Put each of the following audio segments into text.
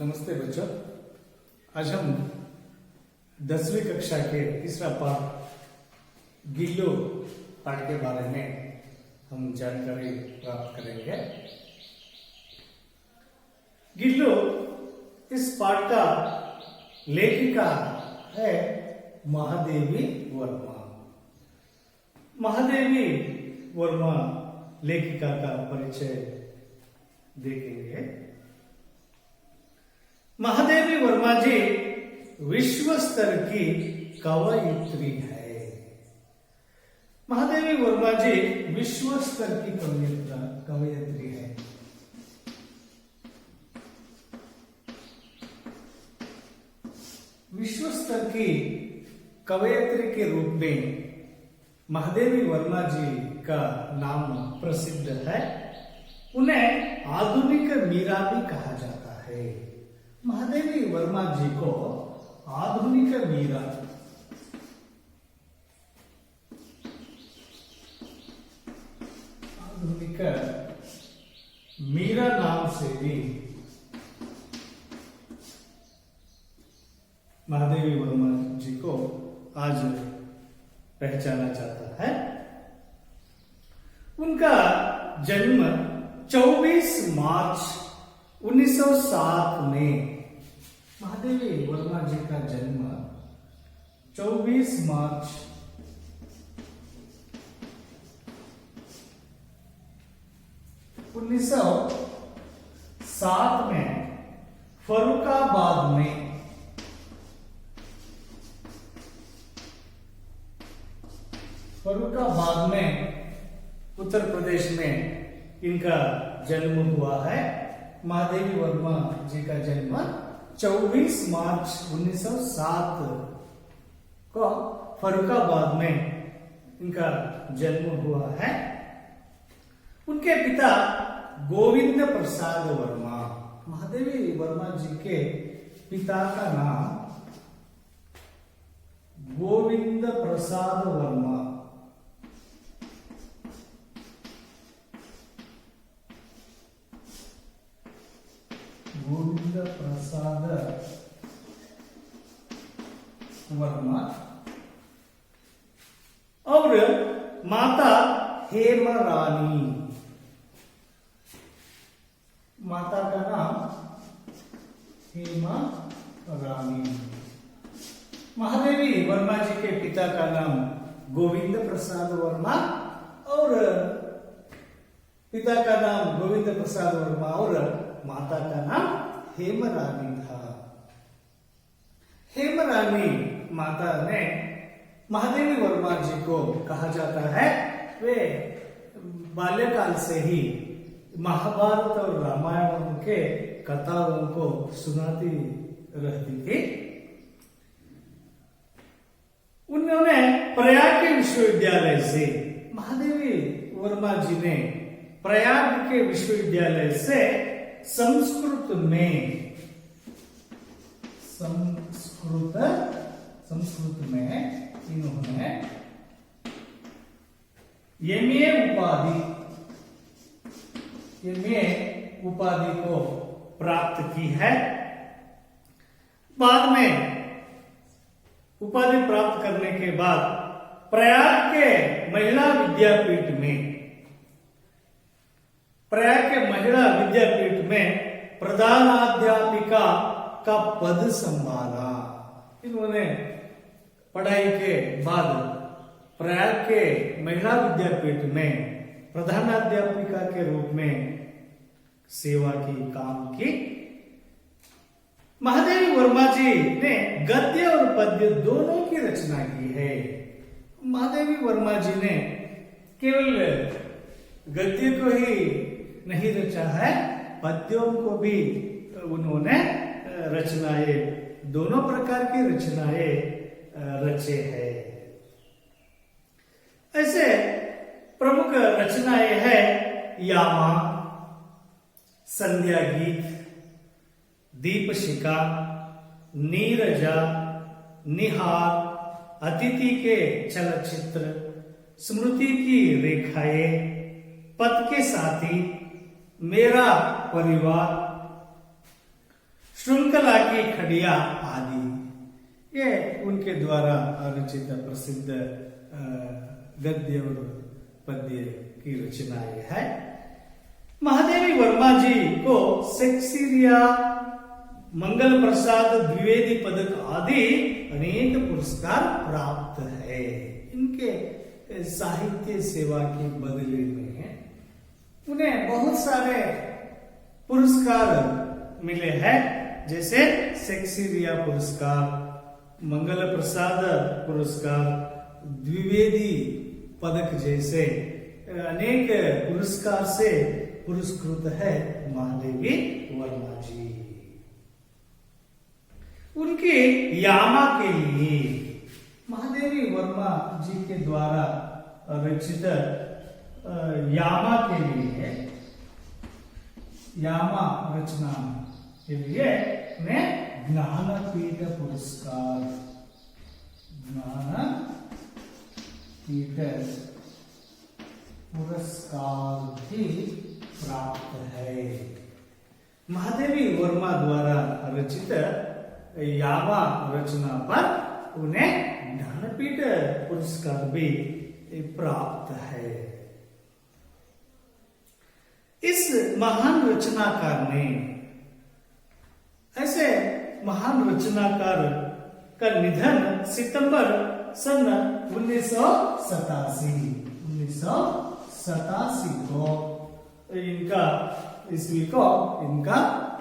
नमस्ते बच्चों। आज हम 10वीं कक्षा के तीसरा पाठ गिल्लो पाठ के बारे में हम जानकारी प्राप्त करेंगे। गिल्लो इस पाठ का लेखिका है महादेवी वर्मा। महादेवी वर्मा लेखिका का परिचय देखेंगे। महादेवी वर्मा जी विश्व स्तर की कवयित्री है। महादेवी वर्मा जी विश्व स्तर की कवयित्री है। विश्व स्तर की कवयित्री के रूप में महादेवी वर्मा जी का नाम प्रसिद्ध है। उन्हें आधुनिक मीरा भी कहा जाता है। महादेवी वर्मा जी को आधुनिक मीरा नाम से भी महादेवी वर्मा जी को आज पहचाना जाता है। उनका जन्म 24 मार्च 1907 में, महादेवी वर्मा जी का जन्म 24 मार्च 1907 में फर्रुखाबाद में उत्तर प्रदेश में इनका जन्म हुआ है। महादेवी वर्मा जी का जन्म 24 मार्च 1907 को फर्रुखाबाद में इनका जन्म हुआ है। उनके पिता गोविंद प्रसाद वर्मा। महादेवी वर्मा जी के पिता का नाम गोविंद प्रसाद वर्मा। गोविंद प्रसाद वर्मा और माता हेमरानी। माता का नाम हेमरानी। महादेवी वर्मा जी के पिता का नाम गोविंद प्रसाद वर्मा और पिता का नाम गोविंद प्रसाद वर्मा और माता का नाम हेमरानी था। हेमरानी माता ने महादेवी वर्मा जी को कहा जाता है वे बाल्यकाल से ही महाभारत और रामायण के कथाओं को सुनाती रहती थी। उन्होंने प्रयाग के विश्वविद्यालय से, महादेवी वर्मा जी ने प्रयाग के विश्वविद्यालय से संस्कृत में इन्होंने एमए उपाधि को प्राप्त की है। बाद में उपाधि प्राप्त करने के बाद प्रयाग के महिला विद्यापीठ में प्रधानाध्यापिका का पद संभाला। इन्होंने पढ़ाई के बाद प्रयाग के महिला विद्यापीठ में प्रधानाध्यापिका के रूप में सेवा की काम की। महादेवी वर्मा जी ने गद्य और पद्य दोनों की रचना की है। महादेवी वर्मा जी ने केवल गद्य को ही नहीं रचा है, पद्यों को भी उन्होंने रचनाएं, दोनों प्रकार की रचनाएं रचे हैं। ऐसे प्रमुख रचनाएं हैं यामा, संध्या गीत, दीपशिखा, नीरजा, निहार, अतिथि के चलचित्र, स्मृति की रेखाएं, पथ के साथी, मेरा परिवार, श्रृंखला की खड़िया आदि, ये उनके द्वारा रचित प्रसिद्ध गद्य और पद्य की रचनाएं है। महादेवी वर्मा जी को शेक्सपियरिया, मंगल प्रसाद द्विवेदी पदक आदि अनेक पुरस्कार प्राप्त है। इनके साहित्य सेवा के बदले में उन्हें बहुत सारे पुरस्कार मिले हैं, जैसे शेक्सपियरिया पुरस्कार, मंगल प्रसाद पुरस्कार, द्विवेदी पदक जैसे अनेक पुरस्कार से पुरस्कृत है महादेवी वर्मा जी। उनके यामा के लिए महादेवी वर्मा जी के द्वारा रचित यामा के लिए, यामा रचना के लिए मैं ज्ञानपीठ पुरस्कार, ज्ञानपीठ पुरस्कार भी प्राप्त है। महादेवी वर्मा द्वारा रचित यामा रचना पर उन्हें ज्ञानपीठ पुरस्कार भी प्राप्त है। इस महान रचनाकार ने, ऐसे महान रचनाकार का निधन सितंबर सन 1987 को इनका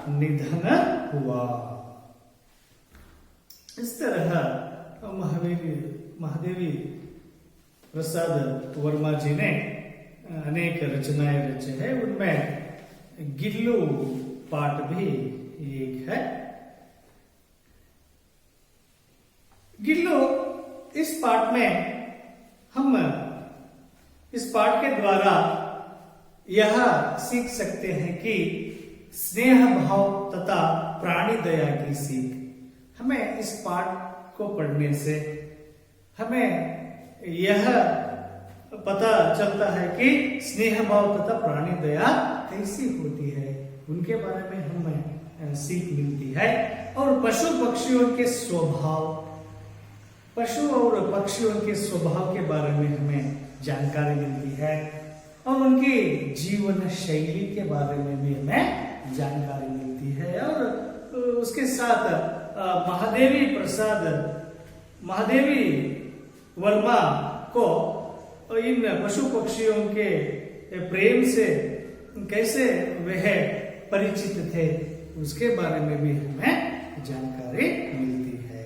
निधन हुआ। इस तरह महादेवी प्रसाद वर्मा जी ने अनेक रचनाएं रचे हैं। उनमें गिल्लू पाठ भी एक है। गिल्लू, इस पाठ में हम इस पाठ के द्वारा यह सीख सकते हैं कि स्नेह भाव तथा प्राणी दया की सीख। हमें इस पाठ को पढ़ने से हमें यह पता चलता है कि स्नेह भाव तथा प्राणी दया कैसी होती है, उनके बारे में हमें सीख मिलती है। और पशु और पक्षियों के स्वभाव के बारे में हमें जानकारी मिलती है, और उनकी जीवन शैली के बारे में भी हमें जानकारी मिलती है। और उसके साथ महादेवी वर्मा को इन पशु पक्षियों के प्रेम से कैसे वह परिचित थे, उसके बारे में भी हमें जानकारी मिलती है।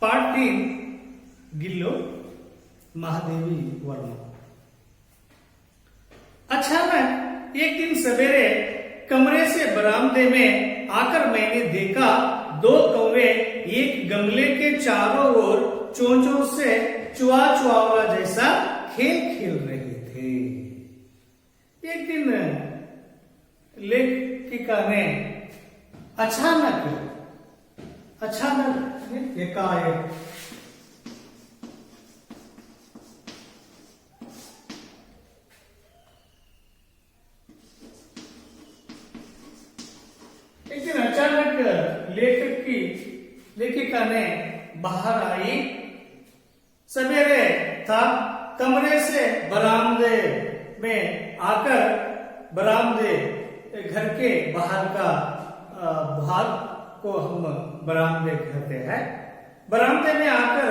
पार्ट 3, गिल्लू, महादेवी वर्मा। अचानक एक दिन सवेरे कमरे से बरामदे में आकर मैंने देखा 2 कौवे एक गमले के चारों ओर चोंचों से चुआचुआवा जैसा खेल खेल रहे थे। एक दिन लेखिका ने अचानक एकाएक लेखिका ने बाहर आई। सवेरे था, कमरे से बरामदे में आकर, बरामदे घर के बाहर का भाग को हम बरामदे कहते हैं। बरामदे में आकर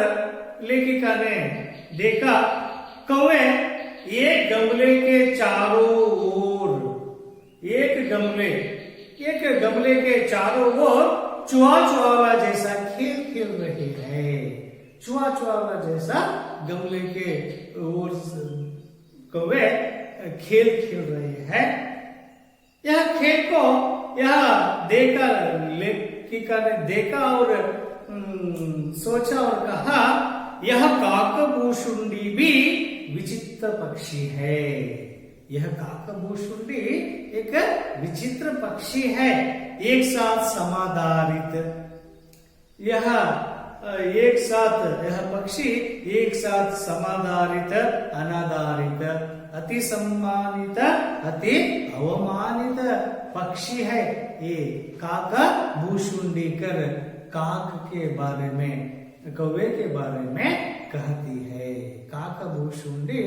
लेखिका ने देखा कौवे एक गमले के चारों ओर, एक गमले के चारों ओर चुआचुआवा जैसा खेल खेल रहे हैं। चुआचुआवा जैसा गमले के ओर कौवे खेल खेल रहे हैं। यह खेल को देखा, लेखिका ने देखा और सोचा और कहा, यह काकभूषुंडी भी विचित्र पक्षी है। यह काकभूषुंडी एक विचित्र पक्षी है, एक साथ समाधारित। यह एक साथ यह पक्षी एक साथ समाधारित अनाधारित अति सम्मानित अति अवमानित पक्षी है। ये काका भूषुंडीकर काक के बारे में, कौवे के बारे में कहती है। काका भूषुंडी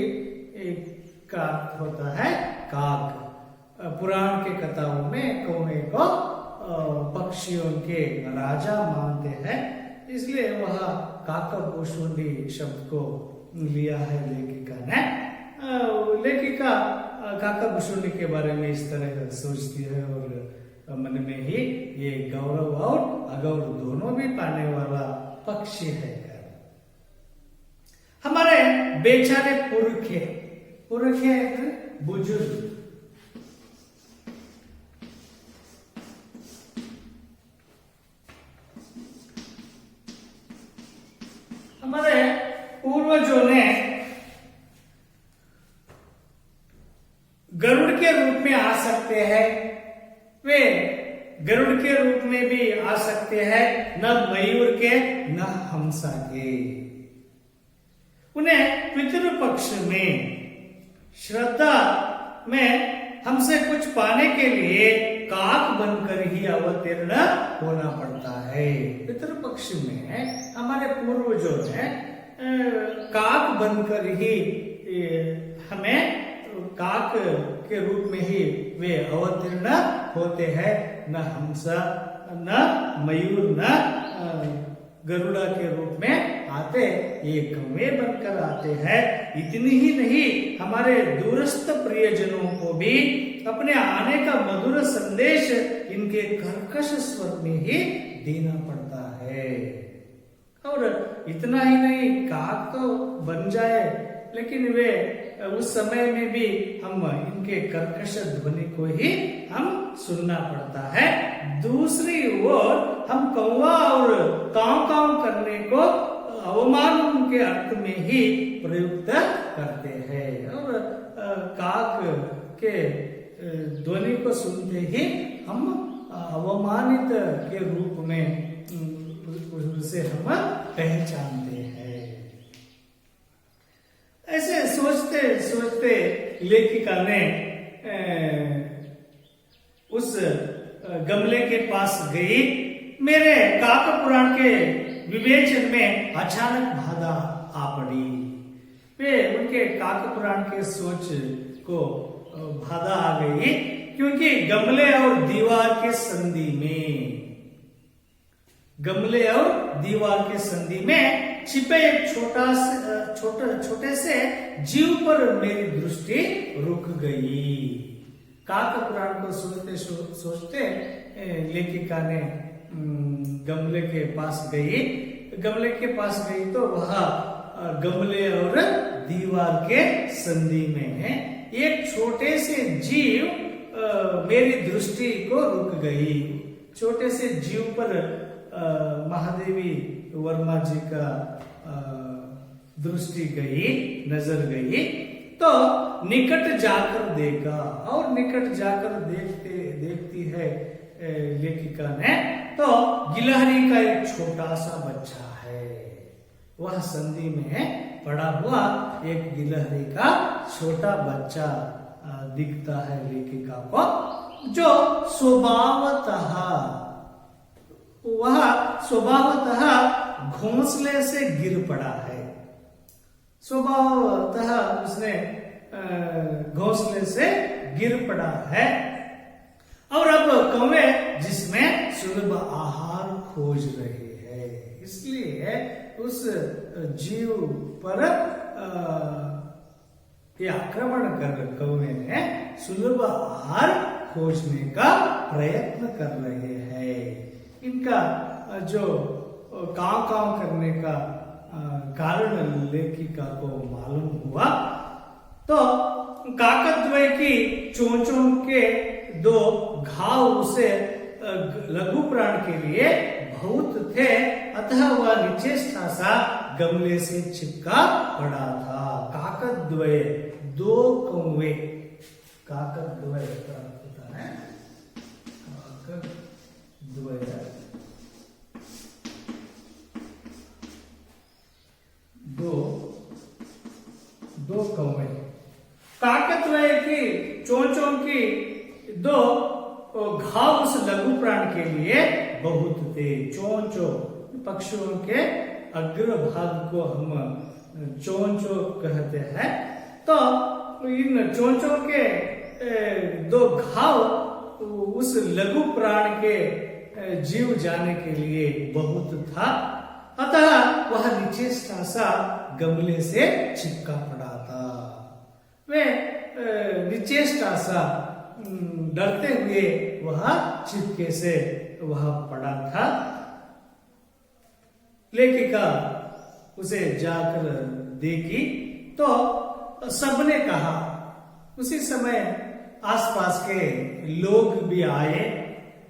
का होता है काक। पुराण के कथाओं में कौवे को पक्षियों के राजा मानते हैं, इसलिए वह काका भूषुंडी शब्द को लिया है लेखिका ने। लेखिका काका भूषुंडी के बारे में इस तरह सोचती है और मन में ही ये गौरव और अगौरव दोनों भी पाने वाला पक्षी है। हमारे बेचारे पुरखे बुजुर्ग, हमारे पूर्वजों ने गरुड़ के रूप में आ सकते हैं, वे गरुड़ के रूप में भी आ सकते हैं, न मयूर के न हंसा के। उन्हें पितृपक्ष में श्रद्धा में हमसे कुछ पाने के लिए काक बनकर ही अवतीर्ण होना पड़ता है। पितृपक्ष में हमारे पूर्वजों ने काक बनकर ही हमें, काक के रूप में ही वे अवतीर्ण होते हैं। न हंसा न मयूर न गरुड़ा के रूप में आते, ये कौवे बनकर आते हैं। इतनी ही नहीं, हमारे दूरस्थ प्रियजनों को भी अपने आने का मधुर संदेश इनके कर्कश स्वर में ही देना पड़ता है। और इतना ही नहीं, काक तो बन जाए, लेकिन वे उस समय में भी हम इनके कर्कश ध्वनि को ही हम सुनना पड़ता है। दूसरी ओर हम कौवा और कांव कांव करने को अवमान के अर्थ में ही प्रयुक्त करते हैं। और काक के ध्वनि को सुनते ही हम अवमानित के रूप में उसे हम पहचानते हैं। ऐसे सोचते सोचते लेखिका ने उस गमले के पास गई। मेरे काक पुराण के विवेचन में अचानक बाधा आ पड़ी। वे उनके काक पुराण के सोच को बाधा आ गई, क्योंकि गमले और दीवार के संधि में, गमले और दीवार के संधि में छिपे एक छोटे से जीव पर मेरी दृष्टि रुक गई। काक पुराण को सोचते सोचते लेखिका ने गमले के पास गई। गमले के पास गई तो वह गमले और दीवार के संधि में एक छोटे से जीव मेरी दृष्टि को रुक गई। छोटे से जीव पर महादेवी वर्मा जी का दृष्टि गई, नजर गई। तो निकट जाकर देखा, और निकट जाकर देखती है लेखिका ने, तो गिलहरी का एक छोटा सा बच्चा है। वह संधि में पड़ा हुआ एक गिलहरी का छोटा बच्चा दिखता है लेखिका को, जो स्वभावतः घोंसले से गिर पड़ा है। स्वभावतः उसने घोंसले से गिर पड़ा है। और अब कौवे जिसमें सुलभ आहार खोज रहे हैं, इसलिए उस जीव पर ये आक्रमण कर कौवे ने सुलभ आहार खोजने का प्रयत्न कर रहे हैं। इनका जो कांव कांव करने का कारण लेखिका को मालूम हुआ, तो काकद्वय की चोंचों के दो घाव उसे लघु प्राण के लिए बहुत थे, अतः वह निचेष्टा सा गमले से चिपका पड़ा था। काकद्वय, दो कौवे, काकद्वय प्राप्त होता है। काकद्वय दो कौवे। काकत्वय की चोंचों की दो घाव उस लघु प्राण के लिए बहुत थे। चोंचो पक्षियों के अग्रभाग को हम चोंचो कहते हैं। तो इन चोंचों के दो घाव उस लघु प्राण के जीव जाने के लिए बहुत था, अतः वह निचेष्टा सा गमले से चिपका पड़ा था। वे निचेष्टा सा डरते हुए वह चिपके से वह पड़ा था। लेखिका उसे जाकर देखी तो सबने कहा। उसी समय आसपास के लोग भी आए,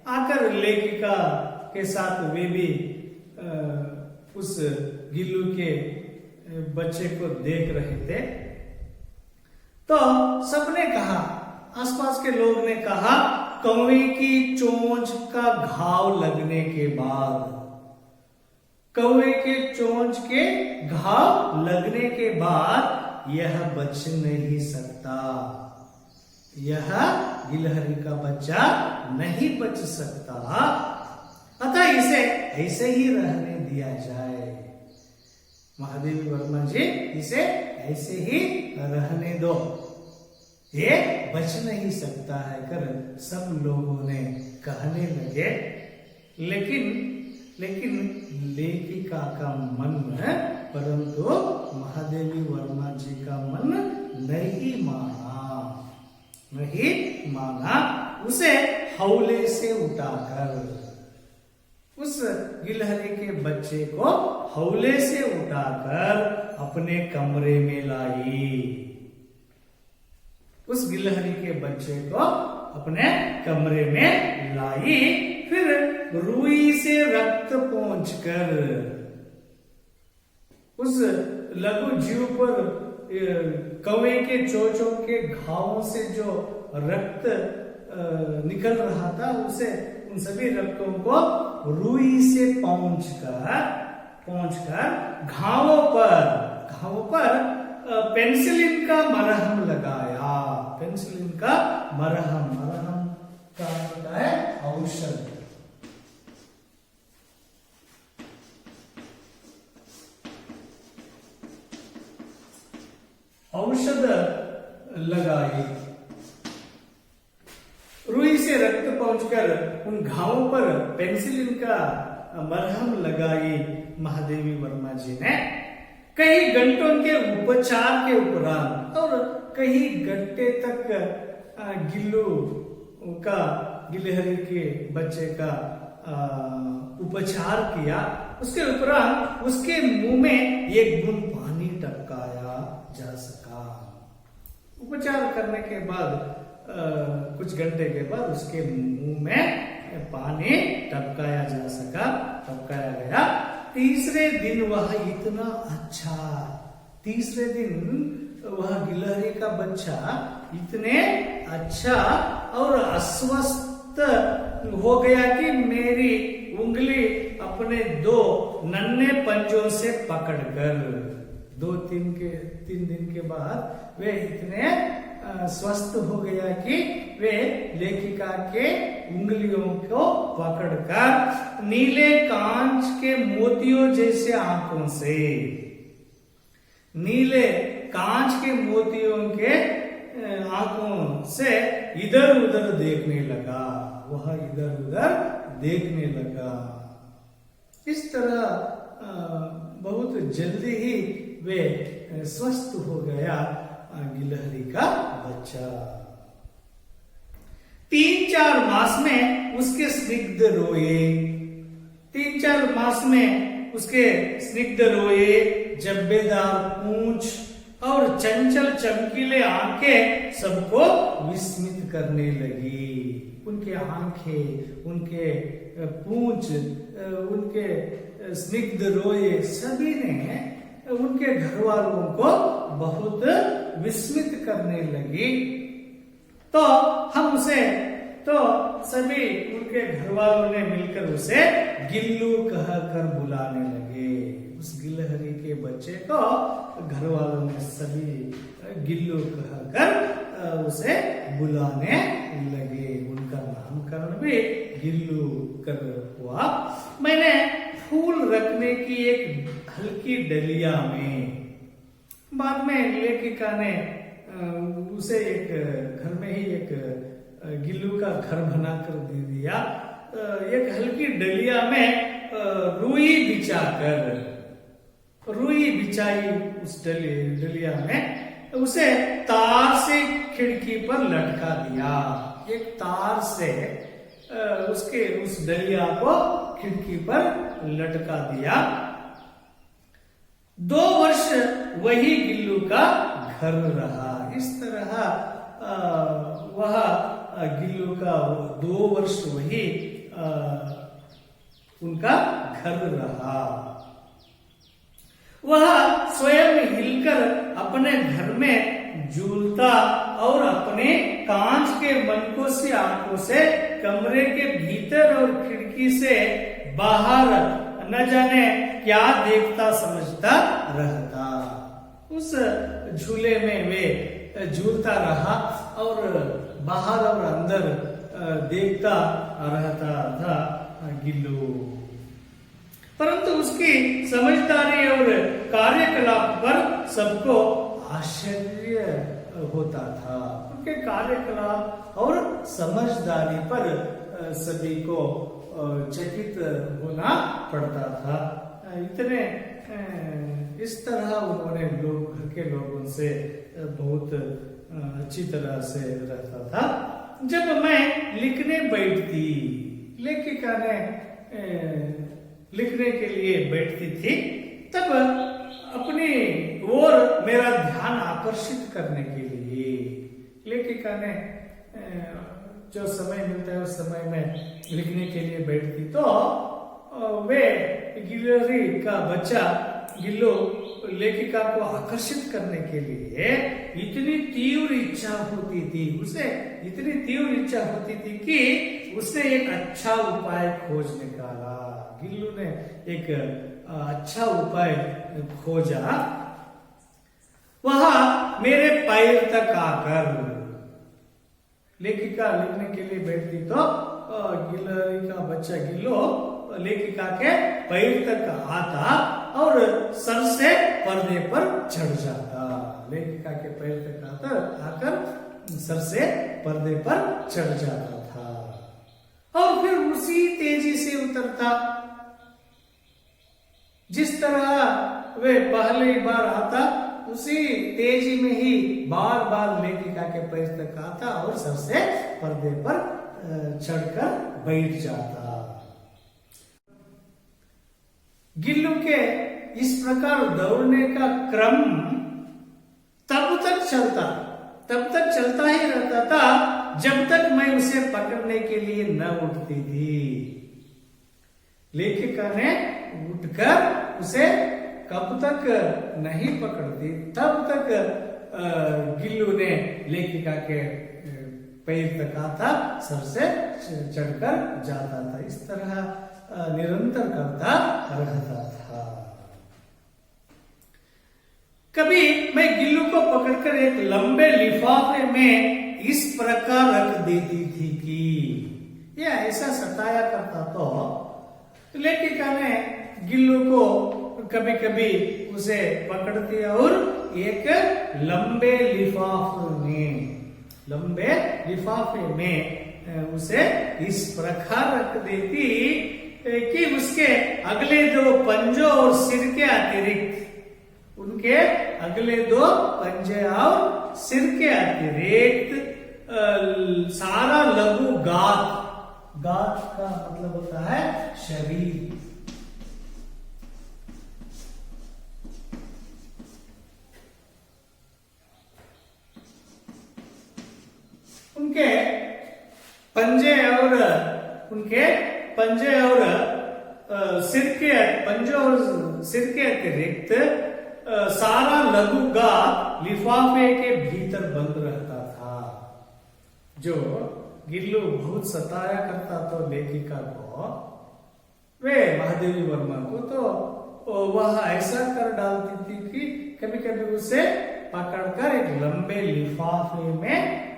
आकर लेखिका के साथ वे भी उस गिल्लू के बच्चे को देख रहे थे। तो सबने कहा, आसपास के लोग ने कहा, कौवे की चोंच का घाव लगने के बाद, कौवे के चोंच के घाव लगने के बाद यह बच नहीं सकता, यह गिलहरी का बच्चा नहीं बच सकता, अतः इसे ऐसे ही रहने दिया जाए। महादेवी वर्मा जी, इसे ऐसे ही रहने दो, ये बच नहीं सकता है कर सब लोगों ने कहने लगे। लेकिन लेखिका का मन, परंतु महादेवी वर्मा जी का मन नहीं माना। उसे हौले से उठाकर, उस गिलहरी के बच्चे को हौले से उठाकर अपने कमरे में लाई। उस गिलहरी के बच्चे को अपने कमरे में लाई, फिर रुई से रक्त पोंछकर उस लघु जीव पर कौवे के चोंचों के घावों से जो रक्त निकल रहा था, उसे उन सभी रक्तों को रुई से पोंछकर घावों पर पेनिसिलिन का मरहम लगाया। पेनिसिलिन का मरहम का होता है औषध। औषध लगाई, रुई से रक्त पहुंचकर उन घावों पर पेनिसिलिन का मरहम लगाई महादेवी वर्मा जी ने। कई घंटों के उपचार के उपरांत और कई घंटे तक गिलहरी के बच्चे का उपचार किया। उसके उपरांत उसके मुंह में एक बूंद पानी टपकाया जा सका। उपचार करने के बाद कुछ घंटे के बाद उसके मुंह में पानी टपकाया गया। तीसरे दिन वह इतना अच्छा, तीसरे दिन वह गिलहरी का बच्चा इतने अच्छा और अस्वस्थ हो गया कि मेरी उंगली अपने दो नन्हे पंजों से पकड़कर, तीन दिन के बाद वे इतने स्वस्थ हो गया कि वे लेखिका के उंगलियों को पकड़कर नीले कांच के मोतियों जैसे आंखों से, नीले कांच के मोतियों के आंखों से इधर उधर देखने लगा। वह इधर उधर देखने लगा। इस तरह बहुत जल्दी ही वे स्वस्थ हो गया गिलहरी का बच्चा। 3-4 मास में उसके स्निग्ध रोए, 3-4 मास में उसके स्निग्ध रोए, जब्बेदार पूंछ और चंचल चमकीले आंखें सबको विस्मित करने लगी। उनके आंखें, उनके पूंछ, उनके स्निग्ध रोए सभी ने उनके घर वालों को बहुत विस्मित करने लगी। तो सभी उनके घर वालों ने मिलकर उसे गिल्लू कहकर बुलाने लगे। उस गिलहरी के बच्चे को घर वालों ने सभी गिल्लू कहकर उसे बुलाने लगे। उनका नामकरण भी गिल्लू कर हुआ। मैंने फूल रखने की एक हल्की डलिया में, बाद में लेखिका ने उसे एक घर में ही एक गिल्लू का घर बनाकर दे दिया। एक हल्की डलिया में रुई बिछाई उस डलिया में, उसे तार से खिड़की पर लटका दिया। एक तार से उस डलिया को खिड़की पर लटका दिया। 2 वर्ष वही गिल्लू का घर रहा। इस तरह वह गिल्लू का 2 वर्ष वही उनका घर रहा। वह स्वयं हिलकर अपने घर में झूलता और अपने कांच के मनकों से आंखों से कमरे के भीतर और खिड़की से बाहर न जाने क्या देखता समझता रहता। उस झूले में वे झूलता रहा और बाहर और अंदर देखता रहता था गिल्लू। परंतु उसकी समझदारी और कार्यकलाप पर सबको आश्चर्य होता था। उनके कार्यकलाप और समझदारी पर सभी को चकित होना पड़ता था। इतने इस तरह उन्होंने घर के लोगों से बहुत अच्छी तरह से रहता था। जब मैं लिखने बैठती, लेखिका ने लिखने के लिए बैठती थी, तब अपनी ओर मेरा ध्यान आकर्षित करने के लिए लेखिका ने जो समय मिलता है उस समय में लिखने के लिए बैठती, तो वे गिलहरी का बच्चा गिल्लू लेखिका को आकर्षित करने के लिए इतनी तीव्र इच्छा होती थी, उसे इतनी तीव्र इच्छा होती थी कि उसने एक अच्छा उपाय खोज निकाला। गिल्लू ने एक अच्छा उपाय खोजा। वह मेरे पैर तक आकर, लेखिका लिखने के लिए बैठती तो गिलहरी का बच्चा गिल्लू लेखिका के पैर तक आता और सर से पर्दे पर चढ़ जाता। लेखिका के पैर तक आकर सर से पर्दे पर चढ़ जाता था और फिर उसी तेजी से उतरता। जिस तरह वे पहली बार आता उसी तेजी में ही बार बार लेखिका के पैर तक आता और सर से पर्दे पर चढ़कर बैठ जाता। गिल्लू के इस प्रकार दौड़ने का क्रम तब तक चलता ही रहता था जब तक मैं उसे पकड़ने के लिए न उठती थी। लेखिका ने उठकर उसे कब तक नहीं पकड़ती, तब तक गिल्लू ने लेखिका के पैर तक आता, सर से चढ़कर जाता था। इस तरह निरंतर करता रहता था। कभी मैं गिल्लू को पकड़कर एक लंबे लिफाफे में इस प्रकार रख देती थी कि यह ऐसा सताया करता। तो लेखिका ने गिल्लू को कभी कभी उसे पकड़ती और एक लंबे लिफाफे में उसे इस प्रकार रख देती कि उसके अगले 2 पंजों और सिर के अतिरिक्त, उनके अगले 2 पंजे और सिर के अतिरिक्त सारा लघु गात का मतलब होता है शरीर, उनके पंजे और सिर के अतिरिक्त सारा लघु गात लिफाफे के भीतर बंद रहता था। जो गिल्लू बहुत सताया करता तो लेखिका को, वे महादेवी वर्मा को, तो वह ऐसा कर डालती थी कि कभी कभी उसे पकड़कर एक लंबे लिफाफे में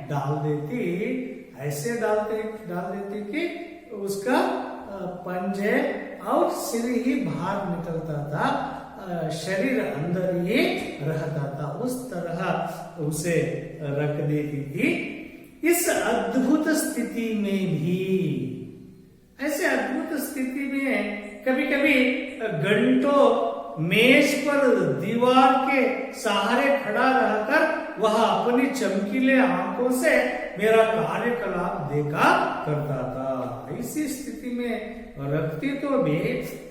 डाल देती, ऐसे डाल देती कि उसका पंजे और सिर ही बाहर निकलता था, शरीर अंदर ही रहता था, उस तरह उसे रख देती थी। इस अद्भुत स्थिति में भी, ऐसे अद्भुत स्थिति में कभी कभी घंटों मेज पर दीवार के सहारे खड़ा रहकर वह अपनी चमकीले आंखों से मेरा कार्यकलाप देखा करता था। इसी स्थिति में रखती तो भी,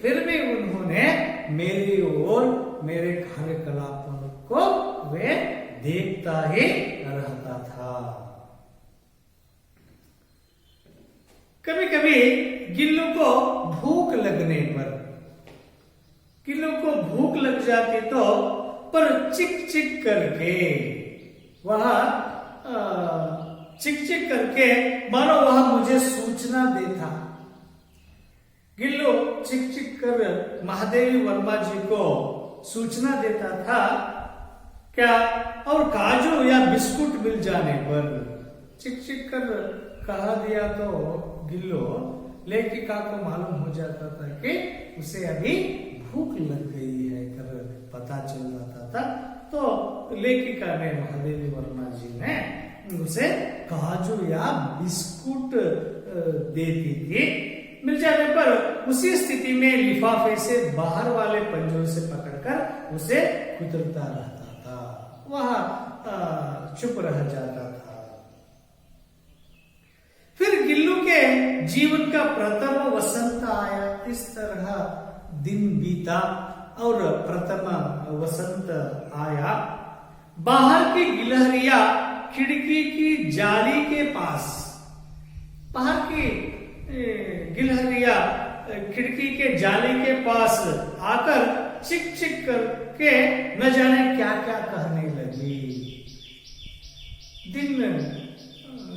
फिर भी उन्होंने मेरी ओर मेरे कार्यकलापों को वे देखता ही रहता था। कभी कभी गिल्लू को भूख लगने पर, गिल्लू को भूख लग जाती तो पर चिक चिक करके वह चिक चिक करके मानो वह मुझे सूचना देता। गिल्लू चिक चिक कर महादेवी वर्मा जी को सूचना देता था क्या, और काजू या बिस्कुट मिल जाने पर चिक चिक कर कहा दिया तो गिल्लू लेखिका को मालूम हो जाता था कि उसे अभी भूख लग गई है कर पता चल जाता था। तो लेखिका ने, महादेवी वर्मा जी ने उसे काजू या बिस्कुट देती थी। मिल जाने पर उसी स्थिति में लिफाफे से बाहर वाले पंजों से पकड़कर उसे कुतरता रहता था, वह चुप रह जाता था। फिर गिल्लू के जीवन का प्रथम वसंत आया। इस तरह दिन बीता और प्रथम वसंत आया। बाहर की गिलहरियां खिड़की की जाली के पास, बाहर की गिलहरियां खिड़की के जाली के पास आकर चिक चिक करके न जाने क्या क्या कहने लगी। दिन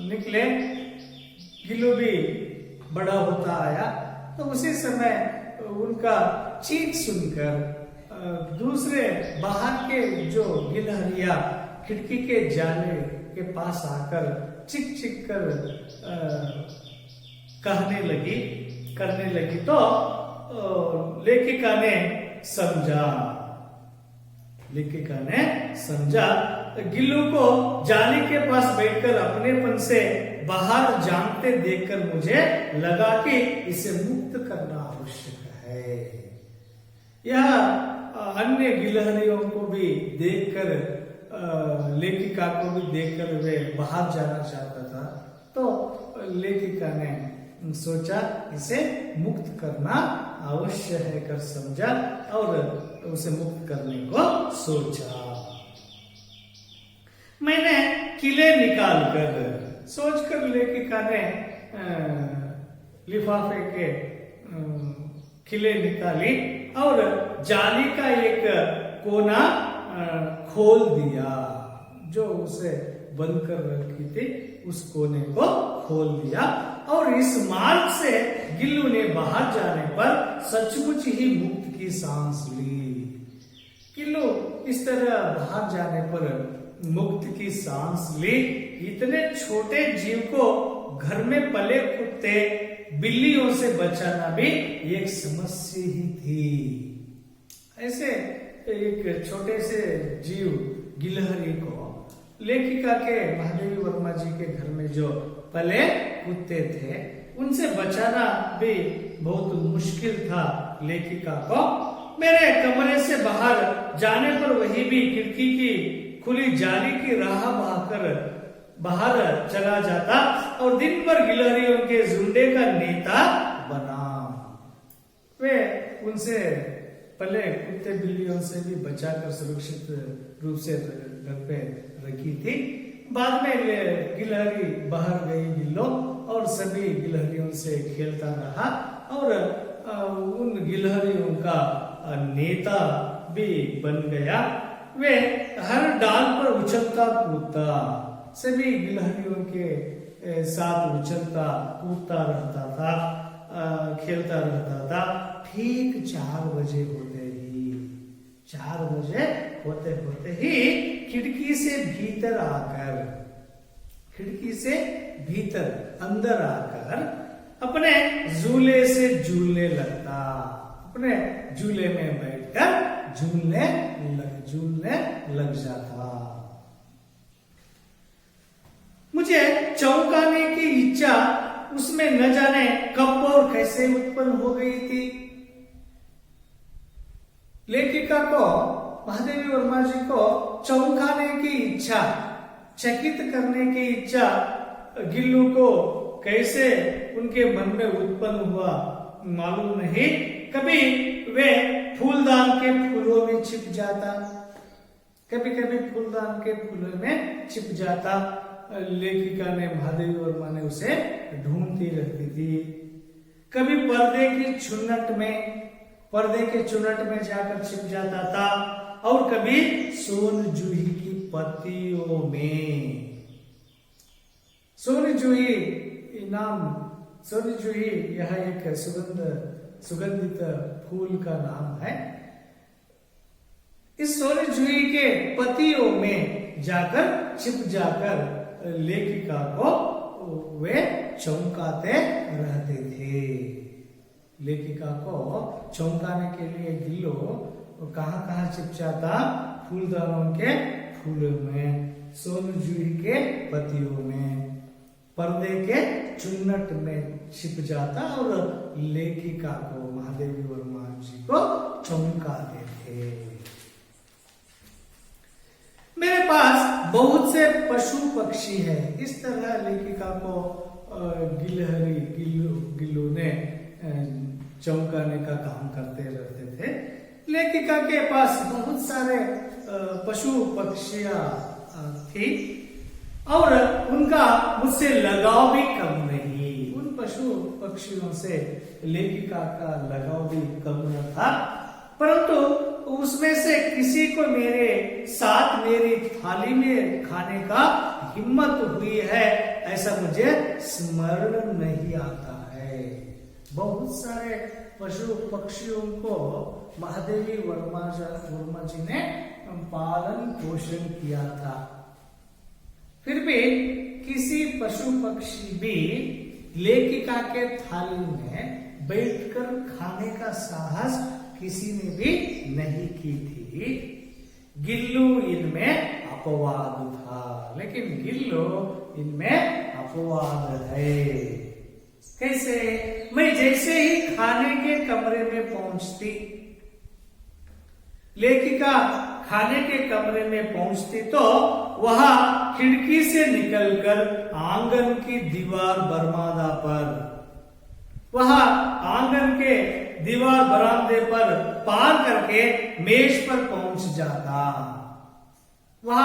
निकले, गिल्लू भी बड़ा होता आया, तो उसी समय उनका चीख सुनकर दूसरे बाहर के जो गिलहरियां खिड़की के जाले के पास आकर चिक चिक कर करने लगी तो लेखिका ने समझा गिल्लू को जाली के पास बैठकर अपनेपन से बाहर जानते देखकर मुझे लगा कि इसे मुक्त करना आवश्यक है। यह अन्य गिलहरियों को भी देखकर, लेखिका को भी देखकर वे बाहर जाना चाहता था। तो लेखिका ने सोचा इसे मुक्त करना अवश्य है कर समझा और उसे मुक्त करने को सोचा। मैंने किले निकालकर, सोचकर लेखिका ने लिफाफे के किले निकाली और जाली का एक कोना खोल दिया, जो उसे बंद कर रखी थी उस कोने को खोल दिया। और इस मार्ग से गिल्लू ने बाहर जाने पर सचमुच ही मुक्त की सांस ली। गिल्लू इस तरह बाहर जाने पर मुक्त की सांस ली। इतने छोटे जीव को घर में पले कुत्ते बिल्लियों से बचाना भी एक समस्या ही थी। ऐसे एक छोटे से जीव गिलहरी को लेखिका के, महादेवी वर्मा जी के घर में जो पले कुत्ते थे, उनसे बचाना भी बहुत मुश्किल था लेखिका को। मेरे कमरे से बाहर जाने पर वही भी खिड़की की खुली जाली की राह बहाकर बाहर चला जाता और दिन भर गिलहरियों के झुंडे का नेता बना। वे उनसे पहले कुत्ते बिल्लियों से भी बचाकर सुरक्षित रूप से घर पे रखी थी। बाद में गिलहरी बाहर गई गिल्लो और सभी गिलहरियों से खेलता रहा और उन गिलहरियों का नेता भी बन गया। वे हर डाल पर उछलता कूदता, सभी गिलहरियों के साथ उछलता कूदता रहता था, खेलता रहता था। ठीक 4 बजे होते ही 4 बजे होते होते ही खिड़की से भीतर आकर, खिड़की से भीतर अंदर आकर अपने झूले से झूलने लगता, अपने झूले में बैठकर झूलने लग जाता। मुझे चौंकाने की इच्छा उसमें न जाने कब और कैसे उत्पन्न हो गई थी। लेखिका को, महादेवी वर्मा जी को चौंकाने की इच्छा, चकित करने की इच्छा गिल्लू को कैसे उनके मन में उत्पन्न हुआ मालूम नहीं। कभी वे फूलदान के फूलों में छिप जाता, कभी कभी फूलदान के फूलों में छिप जाता। लेखिका ने, महादेवी वर्मा ने उसे ढूंढती रहती थी। कभी पर्दे के चुनट में जाकर छिप जाता था, और कभी सोन जूही की पत्तियों में। सोन जूही यह एक सुगंधित फूल का नाम है। इस सोन जूही के पत्तियों में जाकर छिप जाकर लेखिका को वे चौंकाते रहते थे। लेखिका को चौंकाने के लिए गिल्लो कहाँ कहाँ छिप जाता? फूलदानों के फूलों में, सोन जूही के पत्तियों में, पर्दे के चुन्नट में छिप जाता और लेखिका को, महादेवी वर्मा जी को चौंकाते थे। मेरे पास बहुत से पशु पक्षी है। इस तरह लेखिका को गिल्लू ने चौंकाने का काम करते रहते थे। लेखिका के पास बहुत सारे पशु पक्षियां थी और उनका मुझसे लगाव भी कम नहीं। उन पशु पक्षियों से लेखिका का लगाव भी कम न था, परंतु उसमें से किसी को मेरे साथ मेरी थाली में खाने का हिम्मत हुई है ऐसा मुझे स्मरण नहीं आता है। बहुत सारे पशु पक्षियों को महादेवी वर्मा जी ने पालन पोषण किया था, फिर भी किसी पशु पक्षी भी लेखिका के थाली में बैठकर खाने का साहस किसी ने भी नहीं की थी। गिल्लू इनमें अपवाद था, लेकिन गिल्लू इनमें अपवाद है। कैसे? मैं जैसे ही खाने के कमरे में पहुंचती, लेखिका खाने के कमरे में पहुंचती तो वह खिड़की से निकलकर आंगन की दीवार बरमादा पर, वह आंगन के दीवार बरामदे पर पार करके मेज पर पहुंच जाता। वह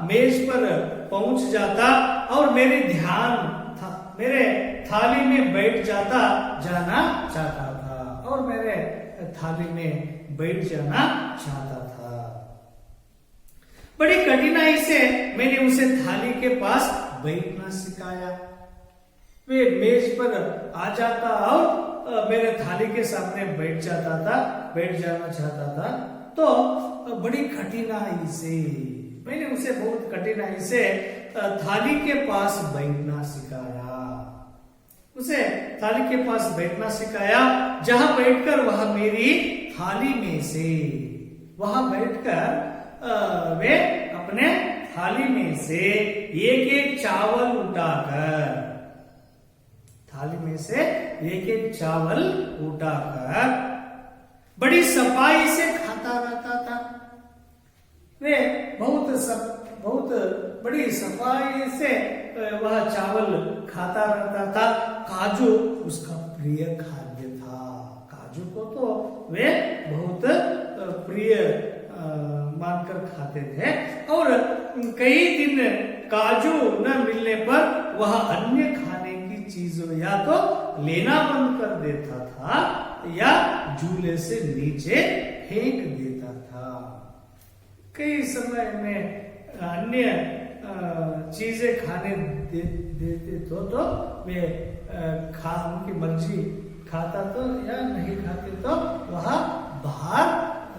मेज पर पहुंच जाता और मेरे थाली में बैठ जाना चाहता था और मेरे थाली में बैठ जाना चाहता था। बड़ी कठिनाई से मैंने उसे थाली के पास बैठना सिखाया। वे मेज पर आ जाता और मेरे थाली के सामने बैठ जाना चाहता था। तो बड़ी कठिनाई से मैंने उसे बहुत कठिनाई से थाली के पास बैठना सिखाया। उसे थाली के पास बैठना सिखाया, जहां बैठकर वह मेरी थाली में से, वहां बैठकर वे अपने थाली में से एक एक चावल उठाकर, थाली में से एक एक चावल उठाकर बड़ी सफाई से खाता रहता था। वे बहुत बड़ी सफाई से वह चावल खाता रहता था। काजू उसका प्रिय खाद्य था। काजू को तो वे बहुत प्रिय मानकर खाते थे और कई दिन काजू न मिलने पर वह अन्य खाने की चीजों या तो लेना बंद कर देता था या झूले से नीचे फेंक देता था। कई समय में अन्य चीजें खाने देते तो वे उनकी मर्जी खाता तो या नहीं खाते तो वह बाहर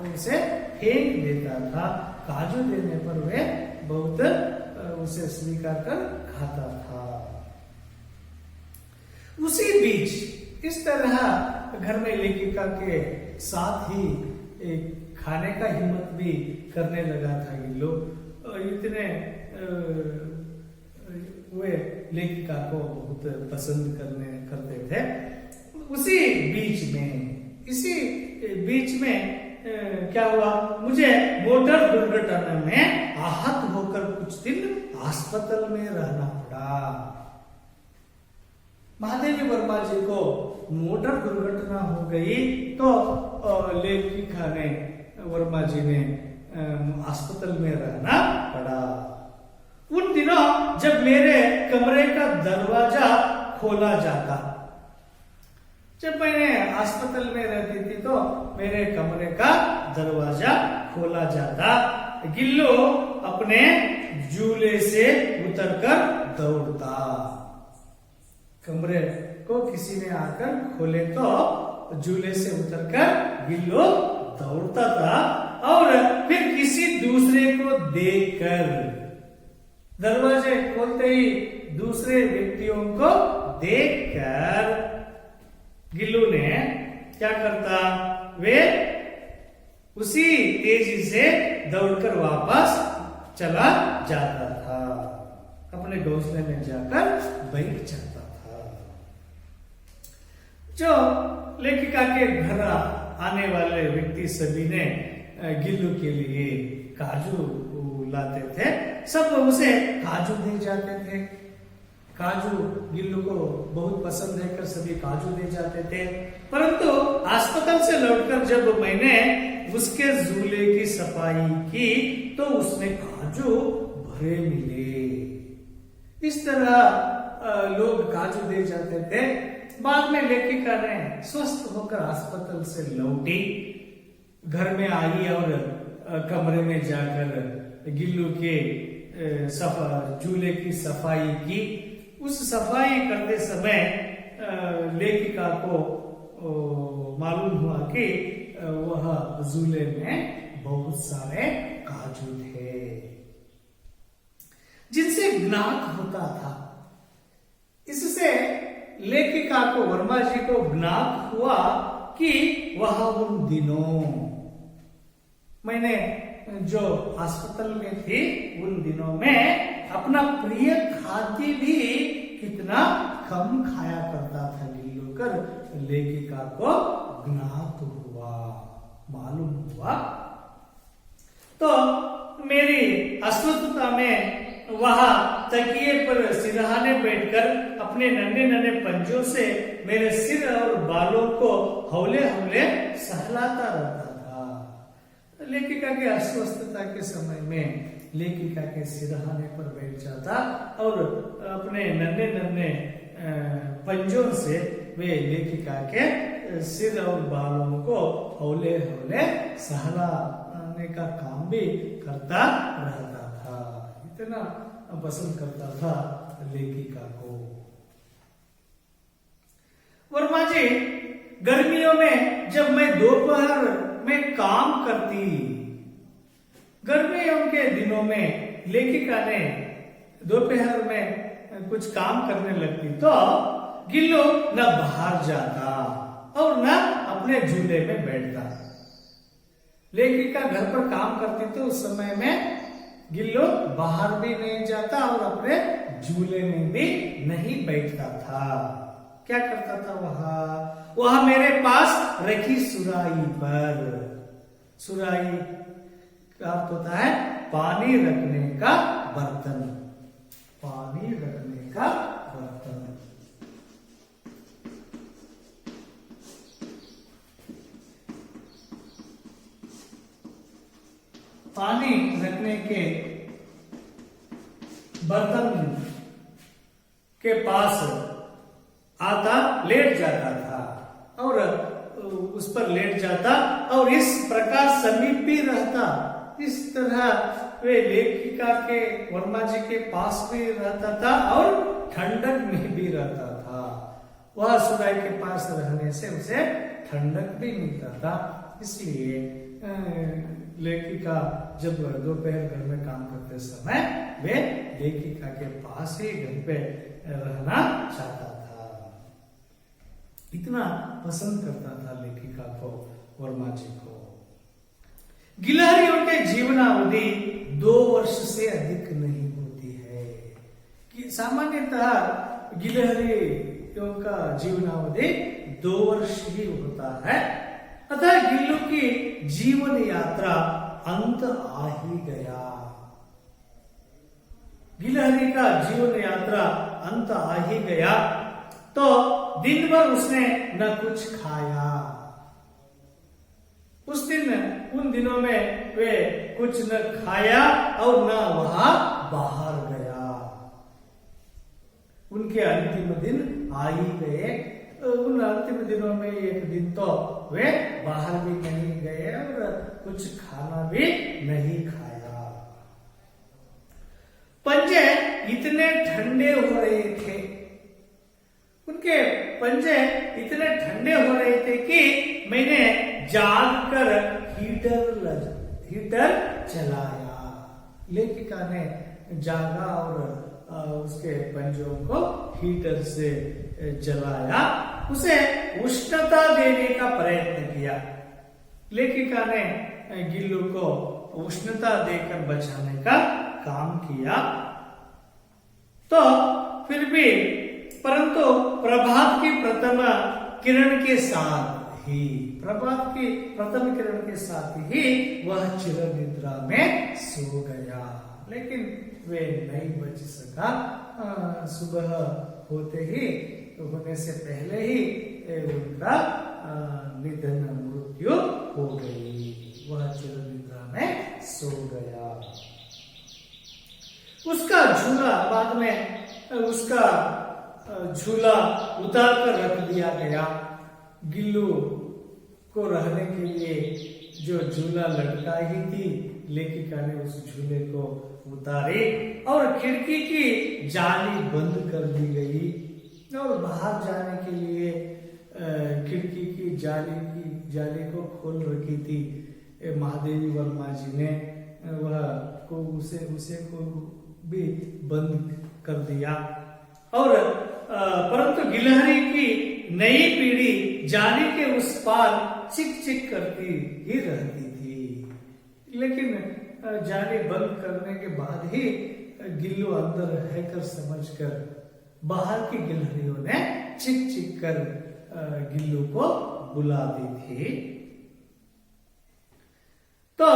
उनसे फेंक देता था। काजू देने पर वे बहुत उसे स्वीकार कर खाता था। उसी बीच इस तरह घर में लेखिका के साथ ही एक खाने का हिम्मत भी करने लगा था गिल्लू। इतने वे लेखिका को बहुत पसंद करते थे। इसी बीच में क्या हुआ, मुझे मोटर दुर्घटना में आहत होकर कुछ दिन अस्पताल में रहना पड़ा। महादेवी वर्मा जी को मोटर दुर्घटना हो गई तो लेखिका ने वर्मा जी ने अस्पताल में रहना पड़ा। उन दिनों जब मेरे कमरे का दरवाजा खोला जाता, जब मैंने अस्पताल में रहती थी तो मेरे कमरे का दरवाजा खोला जाता, गिल्लू अपने झूले से उतरकर दौड़ता। कमरे को किसी ने आकर खोले तो झूले से उतरकर गिल्लू दौड़ता था और फिर किसी दूसरे को देखकर, दरवाजे खोलते ही दूसरे व्यक्तियों को देखकर गिल्लू ने क्या करता, वे उसी तेजी से दौड़कर वापस चला जाता था, अपने घोंसले में जाकर बैठ जाता था। जो लेखिका के घर आने वाले व्यक्ति सभी ने गिल्लू के लिए काजू लाते थे, सब उसे काजू दे जाते थे। काजू गिल्लू को बहुत पसंद है कर सभी काजू दे जाते थे। परंतु अस्पताल से लौटकर जब मैंने उसके झूले की सफाई की तो उसमें काजू भरे मिले। इस तरह लोग काजू दे जाते थे। बाद में लेखिका ने स्वस्थ होकर अस्पताल से लौटी, घर में आई और कमरे में जाकर गिल्लू के झूले की सफाई की। उस सफाई करते समय लेखिका को मालूम हुआ कि वह झूले में बहुत सारे काजू थे जिनसे ज्ञात होता था। इससे लेखिका को, वर्मा जी को ज्ञात हुआ कि वह उन दिनों, मैंने जो अस्पताल में थी उन दिनों में अपना प्रिय खाद्य भी कितना कम खाया करता था गिल्लू कर लेखिका को ज्ञात हुआ, मालूम हुआ। तो मेरी अस्वस्थता में वह तकिए पर सिरहाने बैठकर अपने नन्हे नन्हे पंजों से मेरे सिर और बालों को हौले हौले सहलाता रहता था। लेखिका की अस्वस्थता के समय में लेखिका के सिरहाने पर बैठ जाता और अपने नन्हे नन्हे पंजों से वे लेखिका के सिर और बालों को हौले हौले सहलाने का काम भी करता रहता था। इतना पसंद करता था लेखिका को। वर्मा जी, गर्मियों में जब मैं दोपहर में काम करती, गर्मियों के दिनों में लेखिका ने दोपहर में कुछ काम करने लगती तो गिल्लू न बाहर जाता और न अपने झूले में बैठता। लेखिका घर पर काम करती तो उस समय में गिल्लू बाहर भी नहीं जाता और अपने झूले में भी नहीं बैठता था। क्या करता था वह मेरे पास रखी सुराही पर, सुराही का अर्थ होता है पानी रखने का बर्तन, पानी रखने का बर्तन। पानी रखने के बर्तन के पास आता, लेट जाता था और उस पर लेट जाता और इस प्रकार समीप भी रहता। इस तरह वे लेखिका के, वर्मा जी के पास भी रहता था और ठंडक में भी रहता था। वह सुराही के पास रहने से उसे ठंडक भी मिलता था। इसलिए लेखिका जब दोपहर घर में काम करते समय वे लेखिका के पास ही घर पे रहना चाहता था। इतना पसंद करता था लेखिका को, वर्मा जी को। गिलहरियों के जीवनावधि 2 वर्ष से अधिक नहीं होती है। कि सामान्यतः गिलहरियों का जीवनावधि 2 वर्ष ही होता है। अतः गिल्लू की जीवन यात्रा अंत आ ही गया। गिलहरी का जीवन यात्रा अंत आ ही गया तो दिन भर उसने न कुछ खाया। उस दिन, उन दिनों में वे कुछ न खाया और न वहां बाहर गया। उनके अंतिम दिन आ ही गए। उन अंतिम दिनों में एक दिन तो वे बाहर भी नहीं गए और कुछ खाना भी नहीं खाया। पंजे इतने ठंडे हो रहे थे, उनके पंजे इतने ठंडे हो रहे थे कि मैंने जाग कर हीटर चलाया। लेखिका ने जागा और उसके पंजों को हीटर से जलाया, उसे उष्णता देने का प्रयत्न किया। लेखिका ने गिल्लू को उष्णता देकर बचाने का काम किया। तो फिर भी, परंतु प्रभात की प्रथम किरण के साथ ही, प्रभात की प्रथम किरण के साथ ही वह चिर निद्रा में सो गया। लेकिन वे नहीं बच सका। सुबह होते ही, होने से पहले ही उनका निधन, मृत्यु हो गई। वह चिर निद्रा में सो गया। उसका झूला, बाद में उसका झूला उतार कर रख दिया गया। गिल्लू को रहने के लिए जो झूला लटका ही थी, लेखिका ने उस झूले को उतारे और खिड़की की जाली बंद कर दी गई और बाहर जाने के लिए खिड़की की जाली को खोल रखी थी महादेवी वर्मा जी ने। वह को उसे को भी बंद कर दिया। और परंतु गिलहरी की नई पीढ़ी जाली के उस पार चिक चिक करती ही रहती थी। लेकिन जाली बंद करने के बाद ही गिल्लू अंदर है कर समझकर बाहर की गिलहरियों ने चिक चिक कर गिल्लू को बुला दी थी। तो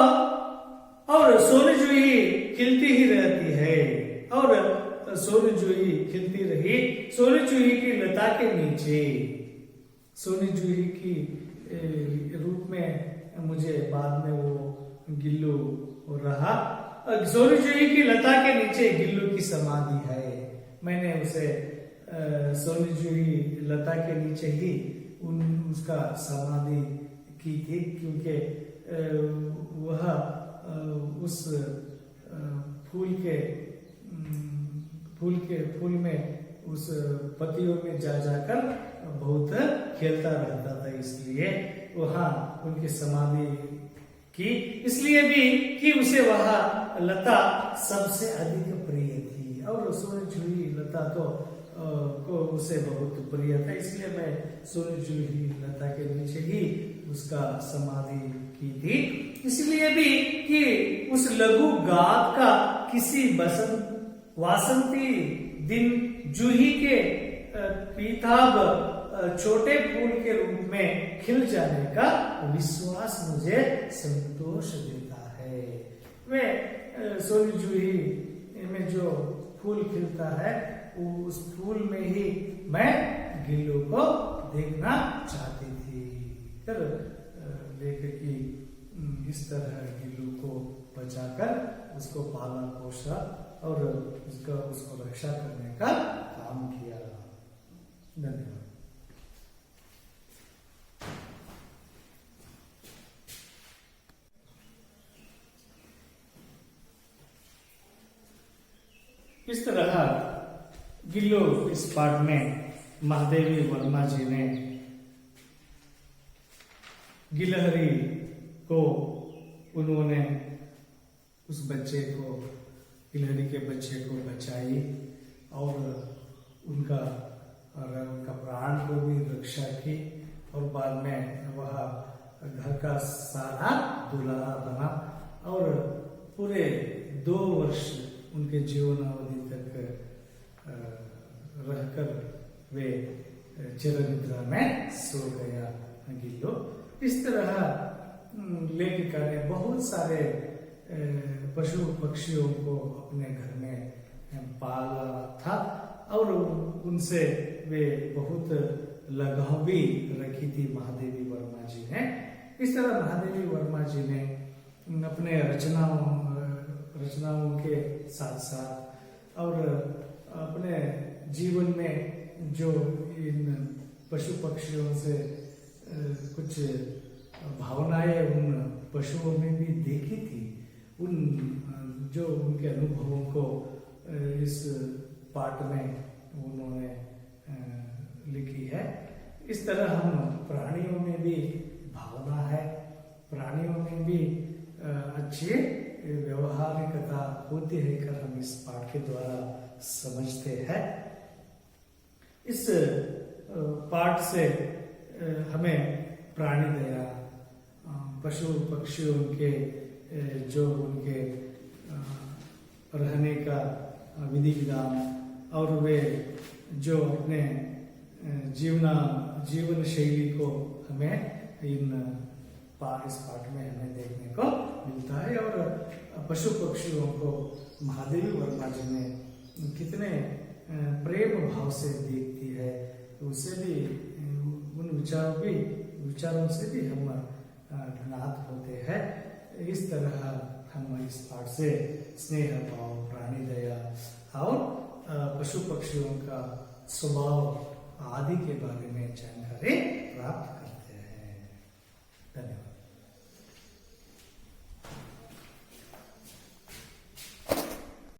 और सोनी जूही खिलती ही रहती है। और सोनी जूही खिलती रही। सोनी जूही की लता के नीचे, सोनी जूही की रूप में मुझे बाद में वो गिल्लू रहा। सोनी जूही की लता के नीचे गिल्लू की समाधि है। मैंने उसे सोनी जूही लता के नीचे ही उसका समाधि की थी, क्योंकि वह उस फूल में उस पत्तियों में जाकर बहुत खेलता रहता था, इसलिए वहां उनकी समाधि की। इसलिए भी कि उसे वह लता सबसे अधिक प्रिय थी और सोनी जूही लता तो को उसे बहुत प्रिय था। इसलिए मैं सोनी जूही लता के नीचे ही उसका समाधि की थी। इसलिए भी कि उस लघु गात का किसी वासंती दिन जूही के पीताभ छोटे फूल के रूप में खिल जाने का विश्वास मुझे संतोष देता है। वे सोनी जूही में जो फूल खिलता है, उस फूल में ही मैं गिल्लू को देखना चाहती थी। फिर लेखकी इस तरह गिल्लू को बचाकर उसको पाला पोसा और उसको रक्षा करने का काम किया। धन्यवाद। इस तरह गिल्लू इस पाठ में महादेवी वर्मा जी ने गिलहरी को उन्होंने उस बच्चे को, गिलहरी के बच्चे को बचाई और उनका प्राण को भी रक्षा की और बाद में वह घर का सारा दुल्हा बना और पूरे 2 वर्ष उनके जीवनावधि तक रहकर वे चिरनिद्रा में सो गया गिल्लो। इस तरह लेखिका ने बहुत सारे पशु पक्षियों को अपने घर में पाला था और उनसे वे बहुत लगाव भी रखी थी महादेवी वर्मा जी ने। इस तरह महादेवी वर्मा जी ने अपने रचनाओं के साथ साथ और अपने जीवन में जो इन पशु पक्षियों से कुछ भावनाएं उन पशुओं में भी देखी थी, उन जो उनके अनुभवों को इस पाठ में उन्होंने लिखी है। इस तरह हम प्राणियों में भी भावना है, प्राणियों में भी अच्छी व्यवहारिकता होती है कर हम इस पाठ के द्वारा समझते हैं। इस पाठ से हमें प्राणी दया, पशु पक्षियों के जो उनके रहने का विधि विधान और वे जो अपने जीवन शैली को हमें इस पाठ में हमें देखने को मिलता है। और पशु पक्षियों को महादेवी वर्मा जी ने कितने प्रेम भाव से देखती है, उससे भी उन विचारों से भी हम ज्ञात होते हैं। इस तरह हम इस पाठ से स्नेह भाव, प्राणी दया और पशु पक्षियों का स्वभाव आदि के बारे में जानकारी प्राप्त